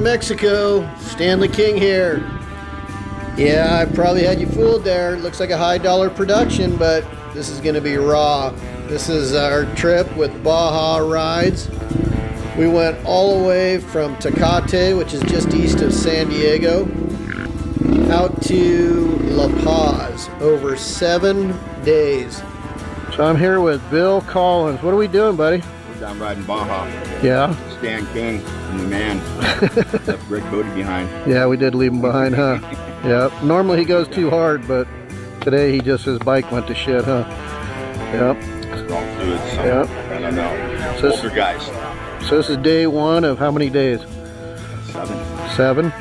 Mexico. Stanley King here. Yeah, I probably had you fooled there. It looks like a high dollar production, but this is gonna be raw. This is our trip with Baja Ridez. We went all the way from Tecate, which is just east of San Diego, out to La Paz, over 7 days. So I'm here with Bill Collins. What are we doing, buddy? We're down riding Baja. Yeah. Stan King and the man. Left Greg Bodie behind. Yeah, we did leave him behind, huh? Yeah. Normally he goes too hard, but today his bike went to shit, huh? Yep. It's all fluid, so yep. I don't know. So older guys. So this is day 1 of how many days? 7. 7?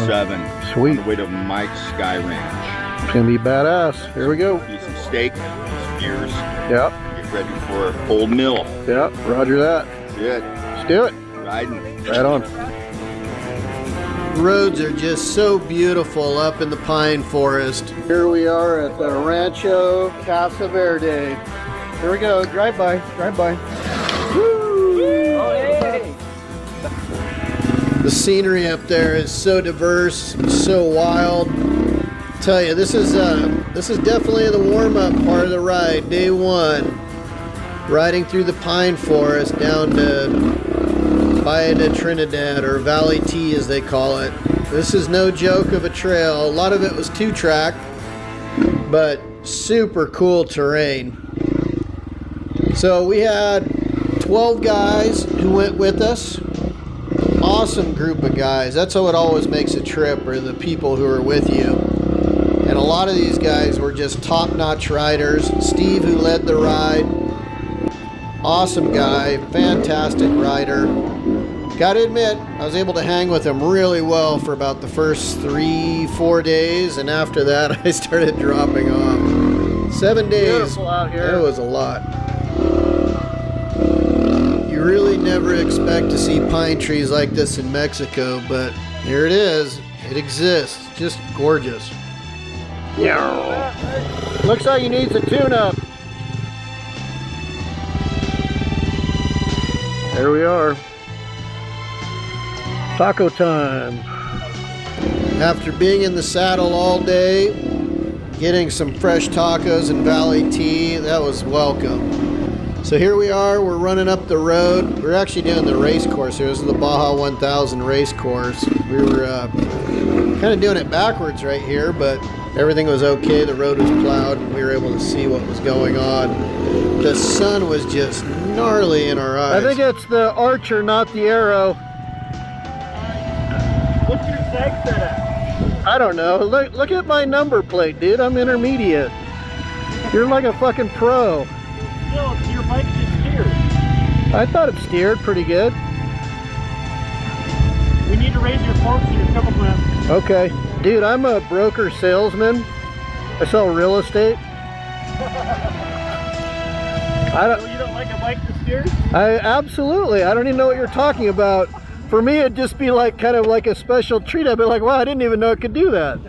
7. Sweet. On the way to Mike's Sky Ranch. It's gonna be badass. Here we go. Eat some steak, some beers. Yep. Get ready for a cold meal. Yep. Roger that. That's it. Let's do it. Riding. Right on. Roads are just so beautiful up in the pine forest. Here we are at the Rancho Casa Verde. Here we go. Drive by. Drive by. Woo! Oh, hey. The scenery up there is so diverse, so wild. I tell you, this is definitely the warm-up part of the ride. Day 1, riding through the pine forest down to Baja de Trinidad, or Valley T as they call it. This is no joke of a trail. A lot of it was 2-track, but super cool terrain. So we had 12 guys who went with us. Awesome group of guys. That's what always makes a trip, are the people who are with you. And a lot of these guys were just top-notch riders. Steve, who led the ride, awesome guy, fantastic rider. Gotta admit, I was able to hang with him really well for about the first 3-4 days, and after that I started dropping off. 7 days. Beautiful out here. It was a lot. You really never expect to see pine trees like this in Mexico, but here it is. It exists. Just gorgeous. Yeah. Looks like he needs a tune-up. There we are. Taco time. After being in the saddle all day, getting some fresh tacos and Valley tea, that was welcome. So here we are, we're running up the road. We're actually doing the race course here. This is the Baja 1000 race course. We were kind of doing it backwards right here, but everything was okay. The road was plowed and we were able to see what was going on. The sun was just gnarly in our eyes. I think it's the archer, not the arrow. What's your seg set at? I don't know. Look at my number plate, dude. I'm intermediate. You're like a fucking pro. Still, your bike's just steered. I thought it steered pretty good. We need to raise your forks and your couple clamps. Okay. Dude, I'm a broker salesman. I sell real estate. So you don't like a bike that steers? Absolutely. I don't even know what you're talking about. For me, it'd just be like kind of like a special treat. I'd be like, wow, I didn't even know it could do that.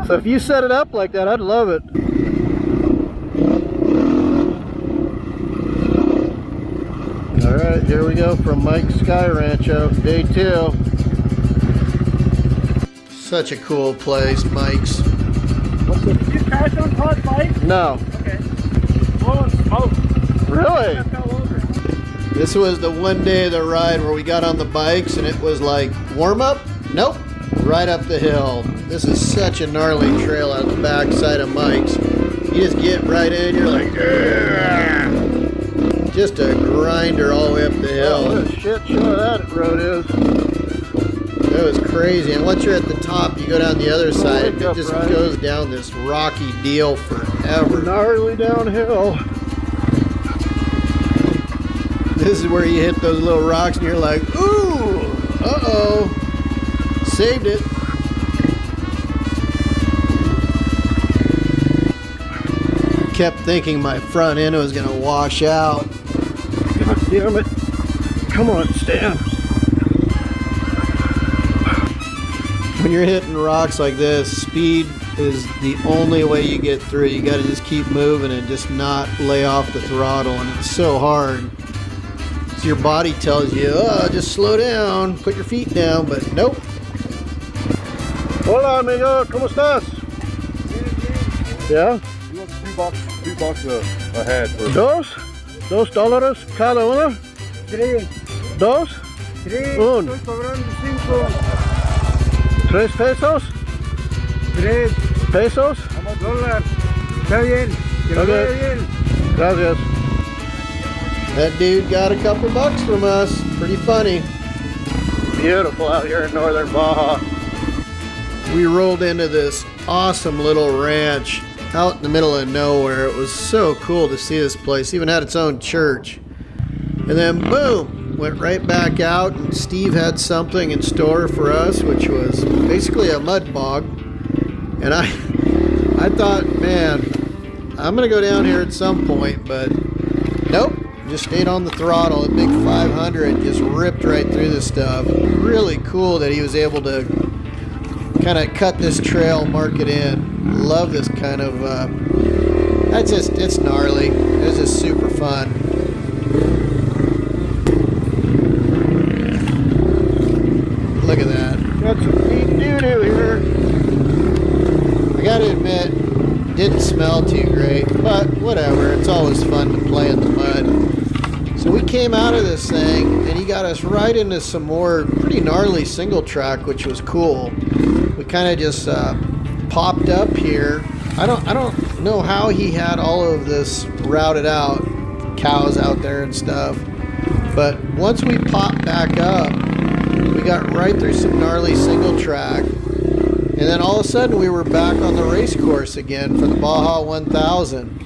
So if you set it up like that, I'd love it. All right, here we go from Mike's Sky Rancho, day 2. Such a cool place, Mike's. Did you crash on Todd's bike? No. Okay. Blowing smoke. Really? I fell over. This was the one day of the ride where we got on the bikes and it was like warm up? Nope. Right up the hill. This is such a gnarly trail out the back side of Mike's. You just get right in, you're like, "Argh." Just a grinder all the way up the hill. Oh, what a shit show that road is. It was crazy. And once you're at the top, you go down the other side. It just goes down this rocky deal forever. Gnarly downhill. This is where you hit those little rocks and you're like, ooh, uh-oh. Saved it. Kept thinking my front end was going to wash out. God damn it. Come on, Stan. When you're hitting rocks like this, speed is the only way you get through. You got to just keep moving and just not lay off the throttle, and it's so hard. your body tells you, oh, just slow down, put your feet down, but nope. Hola, amigo, ¿cómo estás? Yeah? You want $2 a head. For $2 cada uno? Tres. Dos? Tres. Un. Estoy cobrando 5. $3 pesos? 3. Pesos? $1. Está bien. Que lo vaya bien. Gracias. That dude got a couple bucks from us. Pretty funny. Beautiful out here in northern Baja. We rolled into this awesome little ranch out in the middle of nowhere. It was so cool to see this place. Even had its own church. And then boom, went right back out, and Steve had something in store for us, which was basically a mud bog. And I thought, man, I'm gonna go down here at some point, but nope. Just stayed on the throttle. A big 500 just ripped right through this stuff. Really cool that he was able to kind of cut this trail, mark it in. Love this kind of, it's gnarly. It's just super fun. Look at that. Got some neat doo-doo here. I gotta admit, didn't smell too great, but whatever. It's always fun to play in the mud. So we came out of this thing, and he got us right into some more pretty gnarly single track, which was cool. We kind of just popped up here. I don't know how he had all of this routed out, cows out there and stuff. But once we popped back up, we got right through some gnarly single track. And then all of a sudden we were back on the race course again for the Baja 1000.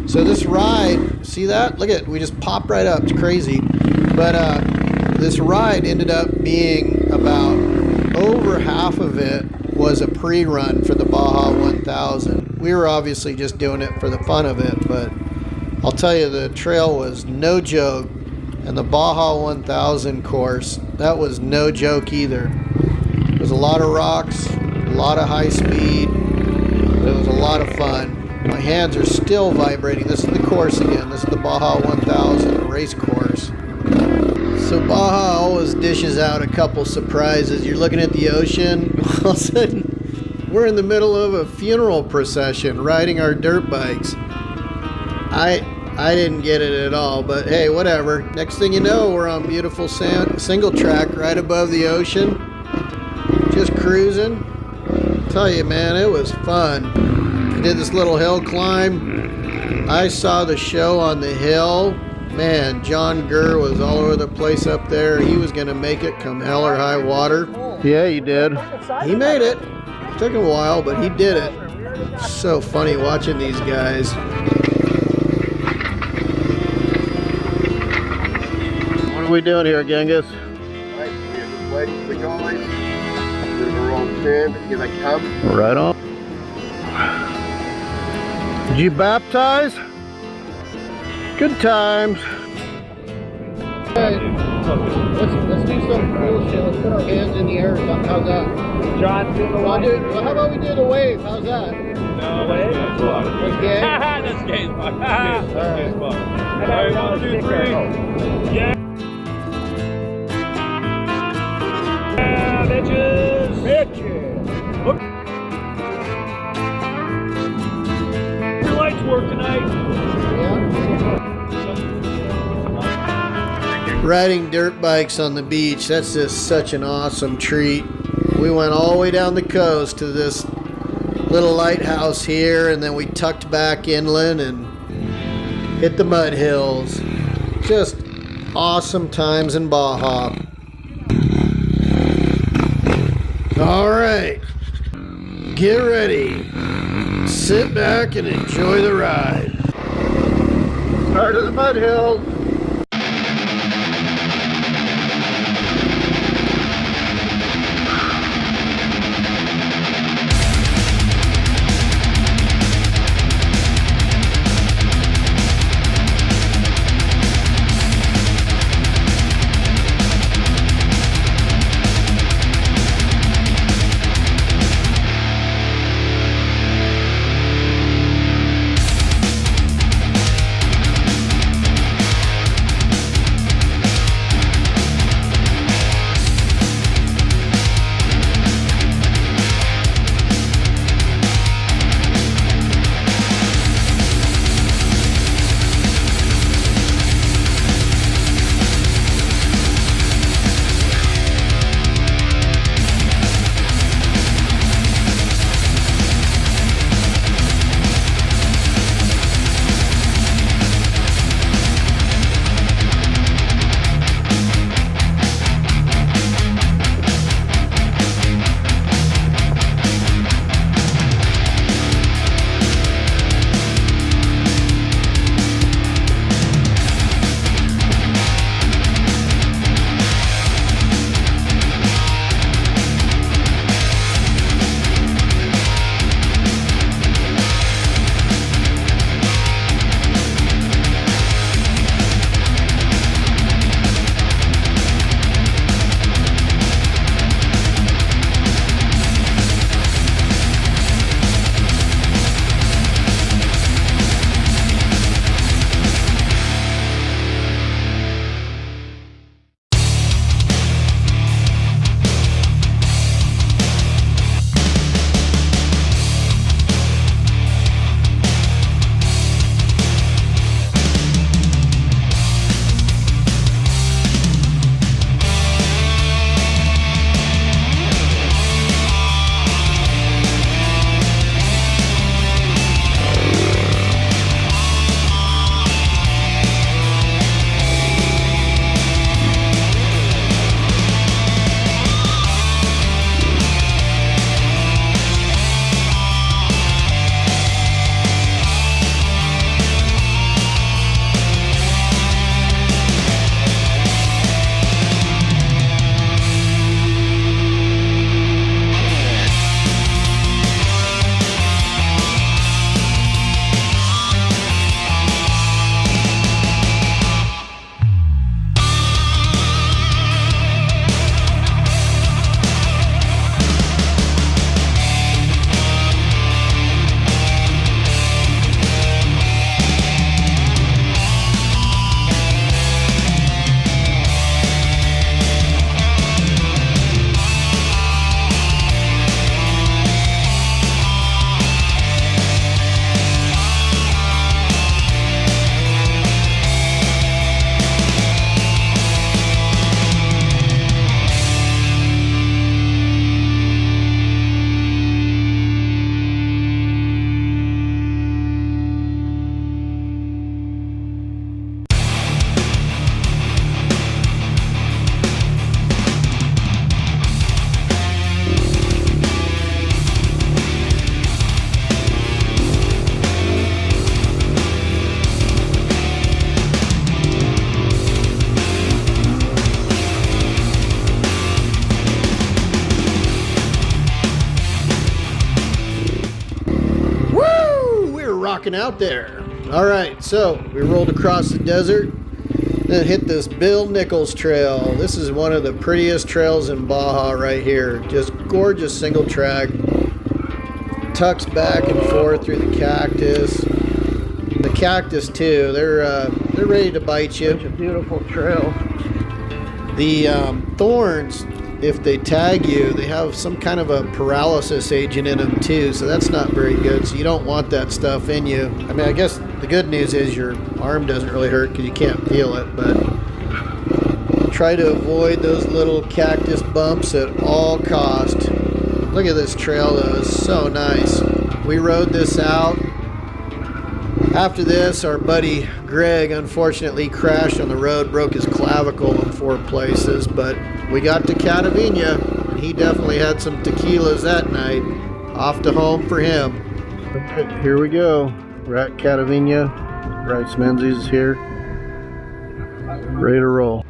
So this ride, see that? Look at it, we just popped right up, it's crazy. But this ride ended up being about over half of it was a pre-run for the Baja 1000. We were obviously just doing it for the fun of it, but I'll tell you, the trail was no joke. And the Baja 1000 course, that was no joke either. There was a lot of rocks, a lot of high speed, but it was a lot of fun. My hands are still vibrating. This is the course again. This is the Baja 1000 race course. So Baja always dishes out a couple surprises. You're looking at the ocean, all of a sudden we're in the middle of a funeral procession riding our dirt bikes. I didn't get it at all, but hey, whatever. Next thing you know, we're on beautiful single track right above the ocean, just cruising. Tell you, man, it was fun. We did this little hill climb. I saw the show on the hill. Man, John Gurr was all over the place up there. He was going to make it come hell or high water. Yeah, he did. He made it. Took a while, but he did it. So funny watching these guys. What are we doing here, Genghis? Right, we have to pledge the guys. There's our own stand. Here they come. Right on. Did you baptize? Good times. Hey, let's do some cool shit. Let's put our hands in the air. How's that? John, do the one. Well, how about we do the wave? How's that? No, wave. That's gay? That's gay. All right, 1, 2, 3. Yeah. Yeah, bitches. Bitches. Look. Your lights work tonight. Riding dirt bikes on the beach, that's just such an awesome treat. We went all the way down the coast to this little lighthouse here, and then we tucked back inland and hit the mud hills. Just awesome times in Baja. All right, get ready, sit back and enjoy the ride. Start of the mud hill. rocking out there. All right, so we rolled across the desert, then hit this Bill Nichols Trail. This is one of the prettiest trails in Baja right here. Just gorgeous single track. Tucks back and forth through the cactus. The cactus too, they're ready to bite you. Such a beautiful trail. The thorns, if they tag you, they have some kind of a paralysis agent in them too, so that's not very good. So you don't want that stuff in you. I mean, I guess the good news is your arm doesn't really hurt because you can't feel it, but try to avoid those little cactus bumps at all cost. Look at this trail though, it's so nice. We rode this out. After this, our buddy Greg unfortunately crashed on the road, broke his clavicle in 4 places, but we got to Catavina, and he definitely had some tequilas that night. Off to home for him. Right, here we go. We're at Catavina. Bryce Menzies is here. Ready to roll.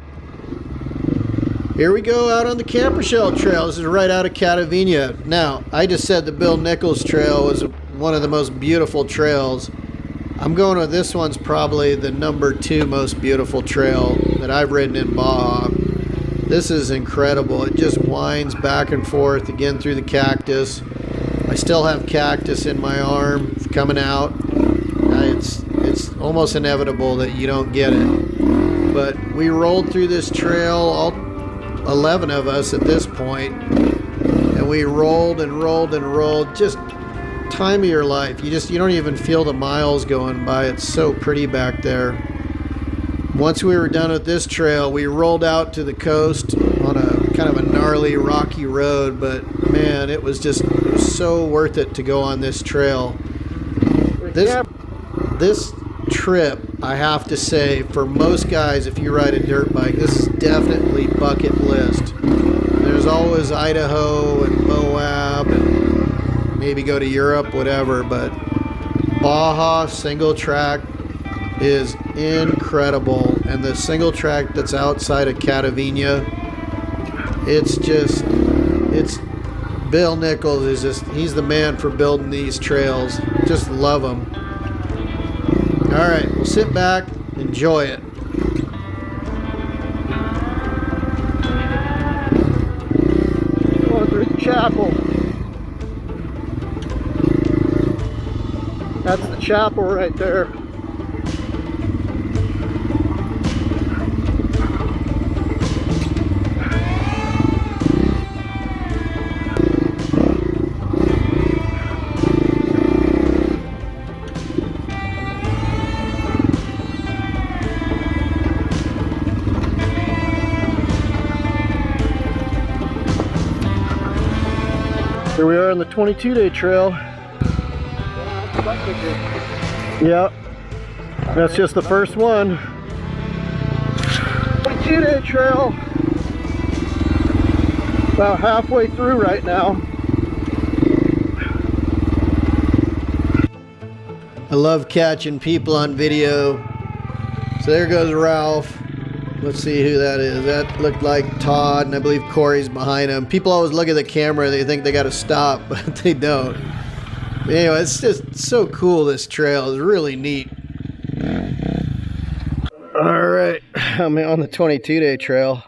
Here we go out on the Camper Shell Trail. This is right out of Catavina. Now, I just said the Bill Nichols Trail was one of the most beautiful trails. I'm going with this one's probably the #2 most beautiful trail that I've ridden in Baja. This is incredible. It just winds back and forth again through the cactus. I still have cactus in my arm. It's coming out. It's almost inevitable that you don't get it. But we rolled through this trail, all 11 of us at this point, and we rolled and rolled and rolled. Just time of your life. You don't even feel the miles going by. It's so pretty back there. Once we were done with this trail, we rolled out to the coast on a kind of a gnarly rocky road, but man, it was so worth it to go on this trail. This trip, I have to say, for most guys, if you ride a dirt bike, this is definitely bucket list. There's always Idaho and Moab and maybe go to Europe, whatever, but Baja single track is incredible. And the single track that's outside of Catavina, it's Bill Nichols he's the man for building these trails. Just love them. All right, we'll sit back, enjoy it. Going through the chapel. That's the chapel right there. Here we are on the 22-day trail. Yep, that's just the first one. 22-day trail. About halfway through right now. I love catching people on video. So there goes Ralph. Let's see who that is. That looked like Todd, and I believe Corey's behind him. People always look at the camera, they think they got to stop, but they don't. Anyway, it's just so cool, this trail. It's really neat. All right, I'm on the 22-day trail.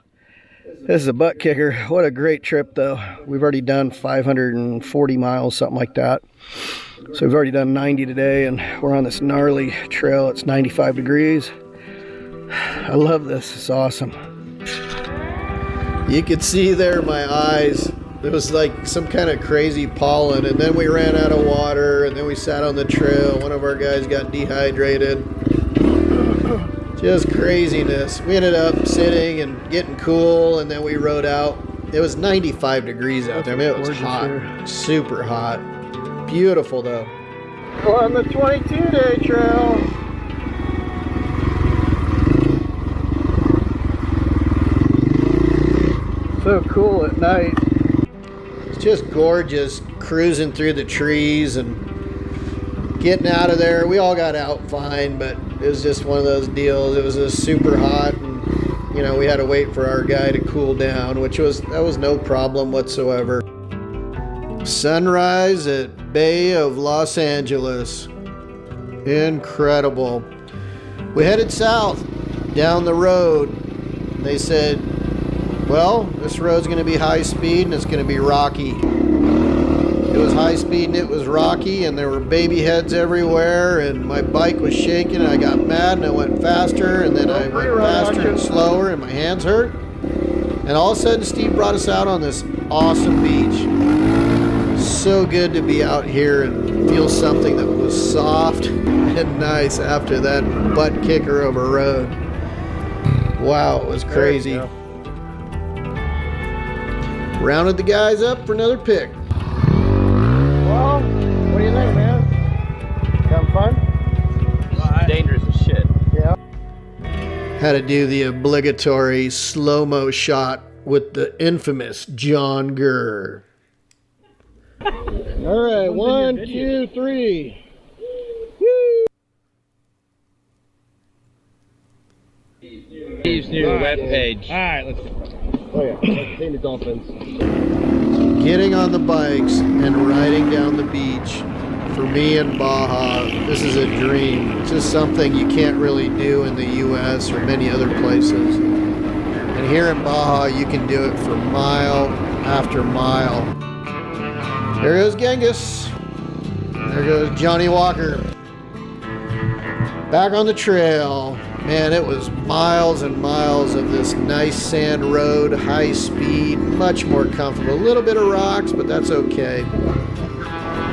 This is a butt kicker. What a great trip, though. We've already done 540 miles, something like that. So we've already done 90 today, and we're on this gnarly trail. It's 95 degrees. I love this. It's awesome. You could see there my eyes. It was like some kind of crazy pollen, and then we ran out of water, and then we sat on the trail. One of our guys got dehydrated. Just craziness. We ended up sitting and getting cool, and then we rode out. It was 95 degrees out there. I mean, it was hot. Super hot. Beautiful, though. On the 22-day trail. So cool at night. It's just gorgeous cruising through the trees and getting out of there. We all got out fine, but it was just one of those deals. It was just super hot, and you know, we had to wait for our guy to cool down, that was no problem whatsoever. Sunrise at Bay of Los Angeles. Incredible. We headed south down the road. They said, well, this road's going to be high speed and it's going to be rocky. It was high speed and it was rocky, and there were baby heads everywhere, and my bike was shaking, and I got mad and I went faster, and then I went faster and slower, and my hands hurt. And all of a sudden Steve brought us out on this awesome beach. So good to be out here and feel something that was soft and nice after that butt kicker of a road. Wow, it was crazy. Rounded the guys up for another pick. Well, what do you think, man? Having fun? Dangerous as shit. Yeah. Had to do the obligatory slow-mo shot with the infamous John Gurr. All right, 1, 2, 3. Woo! Steve's new webpage. All right, let's. Oh yeah, let's paint the dolphins. Getting on the bikes and riding down the beach, for me in Baja, this is a dream. It's just something you can't really do in the U.S. or many other places. And here in Baja, you can do it for mile after mile. There goes Genghis. There goes Johnny Walker. Back on the trail. Man, it was miles and miles of this nice sand road, high speed, much more comfortable. A little bit of rocks, but that's okay.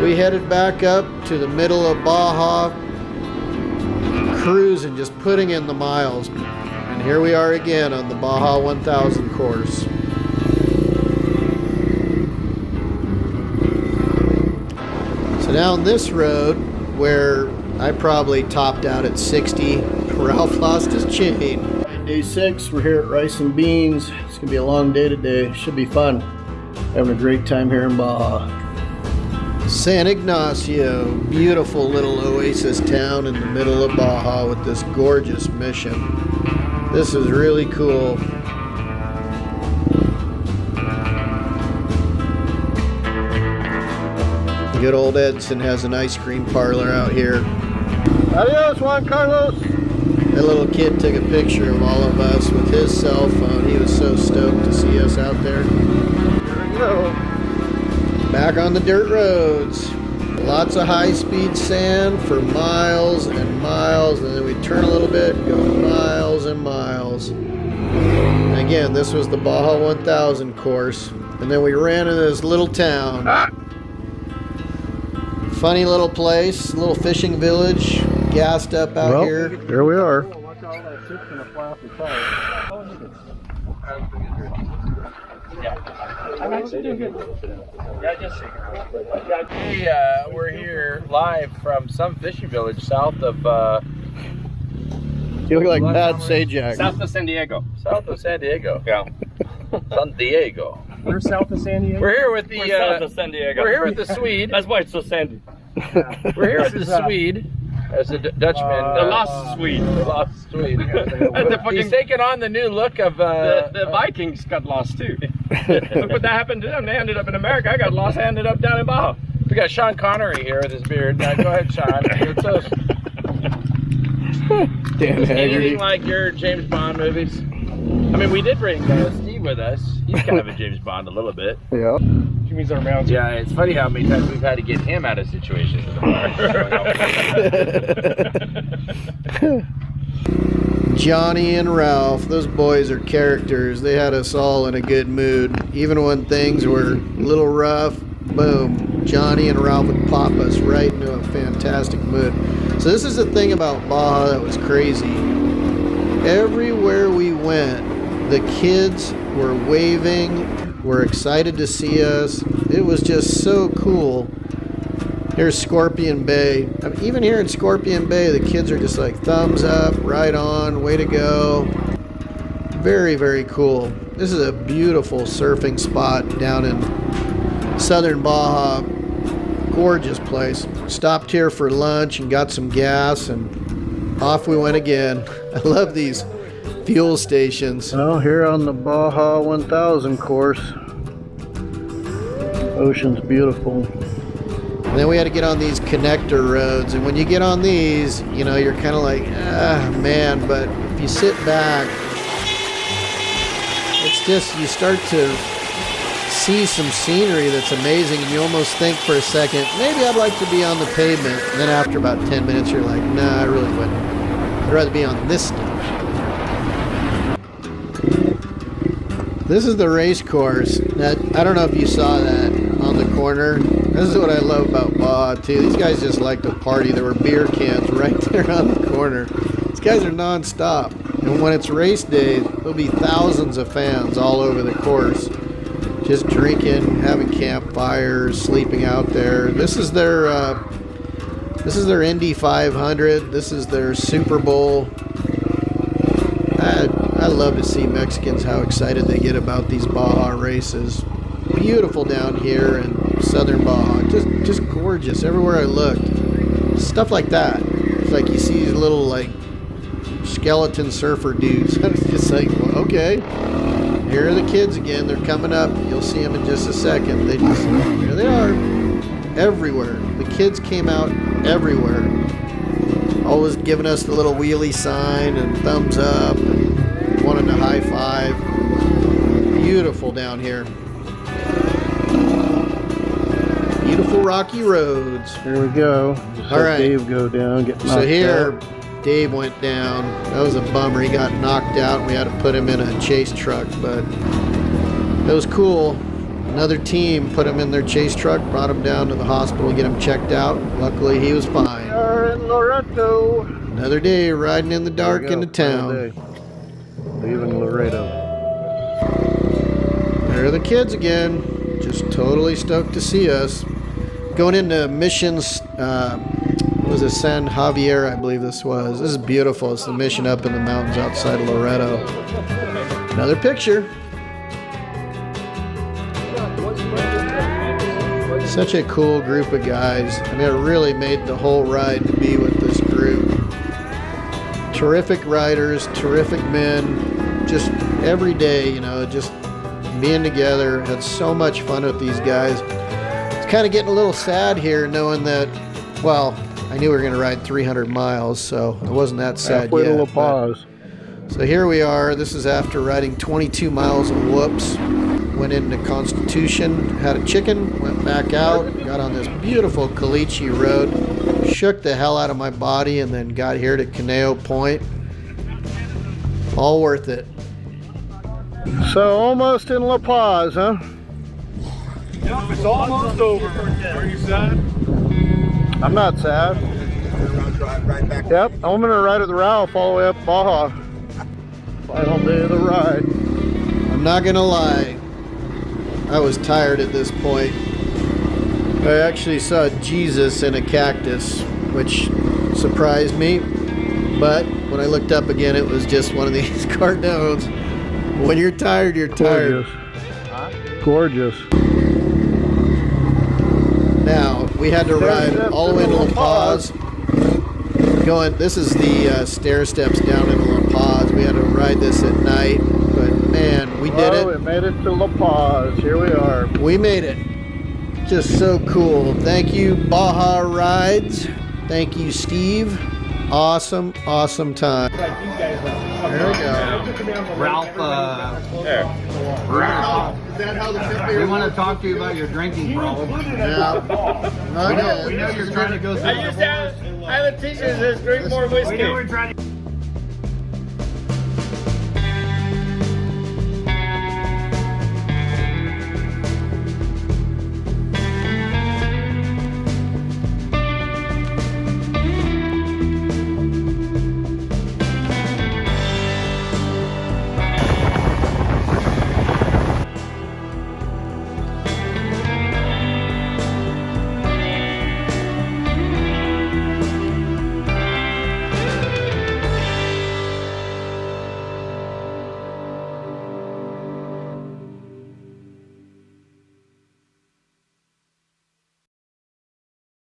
We headed back up to the middle of Baja, cruising, just putting in the miles. And here we are again on the Baja 1000 course. So down this road, where I probably topped out at 60, Ralph lost his chain. Day 6, we're here at Rice and Beans. It's gonna be a long day today. Should be fun. Having a great time here in Baja. San Ignacio, beautiful little oasis town in the middle of Baja with this gorgeous mission. This is really cool. Good old Edson has an ice cream parlor out here. Adios, Juan Carlos. That little kid took a picture of all of us with his cell phone. He was so stoked to see us out there. Here we go. Back on the dirt roads. Lots of high-speed sand for miles and miles, and then we turn a little bit and go miles and miles. And again, this was the Baja 1000 course. And then we ran into this little town. Funny little place, little fishing village, gassed up out here. There we are. Hey, we're here live from some fishing village south of You look like Pat Sajak. south of San Diego. South of San Diego. Yeah. San Diego. We're south of San Diego. We're here with the south of San Diego. We're here with the Swede. That's why it's so sandy. We're here with the Swede. As a Dutchman. The lost Swede. The lost Swede. The fucking- He's taking on the new look of The Vikings got lost too. Look what that happened to them. They ended up in America. I got lost. I ended up down in Baja. We got Sean Connery here with his beard. Now go ahead, Sean. Give it to us. Dan Haggerty. Anything like your James Bond movies? I mean, we did bring Steve with us. He's kind of a James Bond a little bit. Yeah. Jimmy's our mountain. Yeah, it's funny how many times we've had to get him out of situations in the bar. Johnny and Ralph, those boys are characters. They had us all in a good mood. Even when things were a little rough, boom, Johnny and Ralph would pop us right into a fantastic mood. So this is the thing about Baja that was crazy. Everywhere we went, the kids were waving, were excited to see us. It was just so cool. Here's Scorpion Bay. I mean, even here in Scorpion Bay, the kids are just like thumbs up, right on, way to go. Very, very cool. This is a beautiful surfing spot down in southern Baja. Gorgeous place. Stopped here for lunch and got some gas, and off we went again. I love these fuel stations. Oh, here on the Baja 1000 course. Ocean's beautiful. And then we had to get on these connector roads, and when you get on these, you know, you're kind of like, ah, man. But if you sit back, it's just, you start to see some scenery that's amazing, and you almost think for a second, maybe I'd like to be on the pavement. And then after about 10 minutes, you're like, nah, I really wouldn't. I'd rather be on this stuff. This is the race course. Now, I don't know if you saw that on the corner. This is what I love about Baja too. These guys just like to party. There were beer cans right there on the corner. These guys are non-stop. And when it's race day, there'll be thousands of fans all over the course, just drinking, having campfires, sleeping out there. This is their Indy 500. This is their Super Bowl. I love to see Mexicans, how excited they get about these Baja races. Beautiful down here in southern Baja. Just gorgeous everywhere I looked. Stuff like that. It's like you see these little like skeleton surfer dudes. It's just like, well, okay. Here are the kids again. They're coming up. You'll see them in just a second. Here they are. Everywhere. The kids came out everywhere. Always giving us the little wheelie sign and thumbs up and wanting to high five. Beautiful down here. Beautiful rocky roads. Here we go. All right. Dave go down. Get knocked So here, out. Dave went down. That was a bummer. He got knocked out, and we had to put him in a chase truck, but it was cool. Another team put him in their chase truck, brought him down to the hospital, get him checked out. Luckily, he was fine. We are in Loreto. Another day riding in the dark There we into go. town. Another day. Leaving Laredo. There are the kids again, just totally stoked to see us. Going into missions, what was it, San Javier, I believe this was. This is beautiful. It's the mission up in the mountains outside of Loreto. Another picture. Such a cool group of guys. I mean, it really made the whole ride to be with this group. Terrific riders, terrific men. Just every day, you know, just being together. Had so much fun with these guys. It's kind of getting a little sad here knowing that, well, I knew we were going to ride 300 miles, so it wasn't that sad Halfway yet. to La Paz. So here we are. This is after riding 22 miles of whoops. Went into Constitution, had a chicken, went back out, got on this beautiful Caliche road, shook the hell out of my body, and then got here to Caneo Point. All worth it. So almost in La Paz, huh? Yep, it's almost over. Are you sad? I'm not sad. Yep, I'm gonna ride at the Ralph all the way up Baja. Final day of the ride. I'm not gonna lie, I was tired at this point. I actually saw Jesus in a cactus, which surprised me. But when I looked up again, it was just one of these cardones. When you're tired, you're tired. Gorgeous. Now, we had to ride all the way to La Paz. This is the stair steps down into La Paz. We had to ride this at night, but man, we did it. We made it to La Paz. Here we are. We made it. Just so cool. Thank you, Baja Ridez. Thank you, Steve. Awesome, awesome time. There we go. Ralph, we want to talk to you about your drinking problem. Yeah. We know you're trying to go through. I have a t-shirt that says drink more whiskey. We know we're trying to